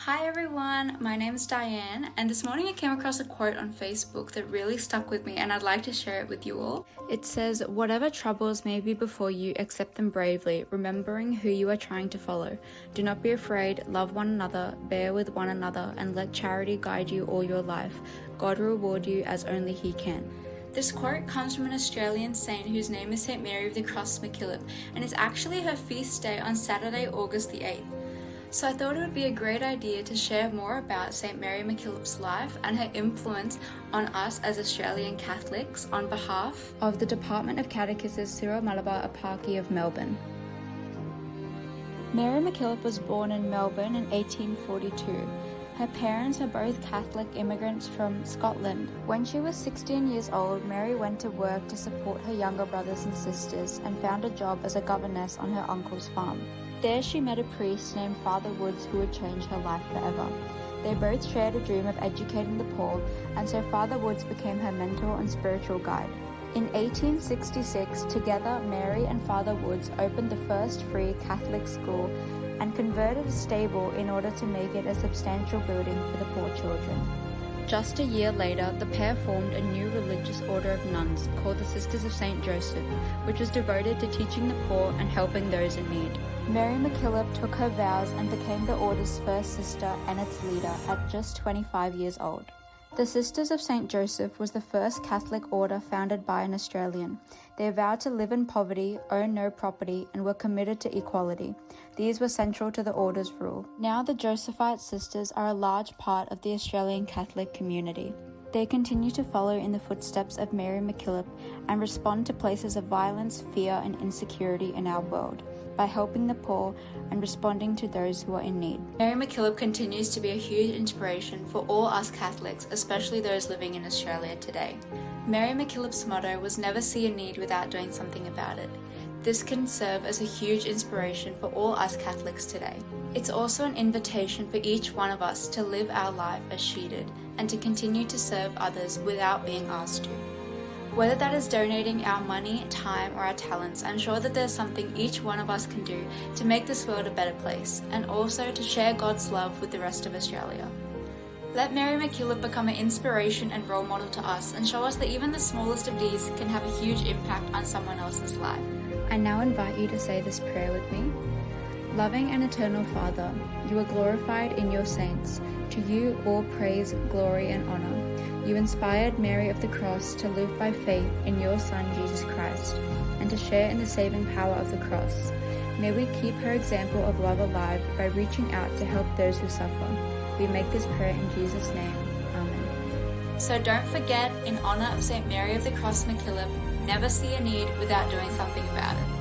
Hi everyone, my name is Diane, and this morning I came across a quote on Facebook that really stuck with me and I'd like to share it with you all. It says, "Whatever troubles may be before you, accept them bravely, remembering who you are trying to follow. Do not be afraid, love one another, bear with one another, and let charity guide you all your life. God will reward you as only He can." This quote comes from an Australian saint whose name is St. Mary of the Cross Mackillop, and is actually her feast day on Saturday, August the 8th. So I thought it would be a great idea to share more about St. Mary Mackillop's life and her influence on us as Australian Catholics on behalf of the Department of Catechist's Syro Malabar Eparchy of Melbourne. Mary Mackillop was born in Melbourne in 1842. Her parents were both Catholic immigrants from Scotland. When she was 16 years old, Mary went to work to support her younger brothers and sisters and found a job as a governess on her uncle's farm. There she met a priest named Father Woods who would change her life forever. They both shared a dream of educating the poor, and so Father Woods became her mentor and spiritual guide. In 1866, together Mary and Father Woods opened the first free Catholic school and converted a stable in order to make it a substantial building for the poor children. Just a year later, the pair formed a new religious order of nuns called the Sisters of St. Joseph, which was devoted to teaching the poor and helping those in need. Mary Mackillop took her vows and became the order's first sister and its leader at just 25 years old. The Sisters of St. Joseph was the first Catholic order founded by an Australian. They vowed to live in poverty, own no property, and were committed to equality. These were central to the order's rule. Now the Josephite sisters are a large part of the Australian Catholic community. They continue to follow in the footsteps of Mary Mackillop and respond to places of violence, fear, and insecurity in our world by helping the poor and responding to those who are in need. Mary Mackillop continues to be a huge inspiration for all us Catholics, especially those living in Australia today. Mary Mackillop's motto was never see a need without doing something about it. This can serve as a huge inspiration for all us Catholics today. It's also an invitation for each one of us to live our life as she did and to continue to serve others without being asked to. Whether that is donating our money, time, or our talents, I'm sure that there's something each one of us can do to make this world a better place, and also to share God's love with the rest of Australia. Let Mary Mackillop become an inspiration and role model to us, and show us that even the smallest of deeds can have a huge impact on someone else's life. I now invite you to say this prayer with me. Loving and eternal Father, you are glorified in your saints. To you all praise, glory, and honor. You inspired Mary of the Cross to live by faith in your Son, Jesus Christ, and to share in the saving power of the cross. May we keep her example of love alive by reaching out to help those who suffer. We make this prayer in Jesus' name. Amen. So don't forget, in honor of St. Mary of the Cross Mackillop, never see a need without doing something about it.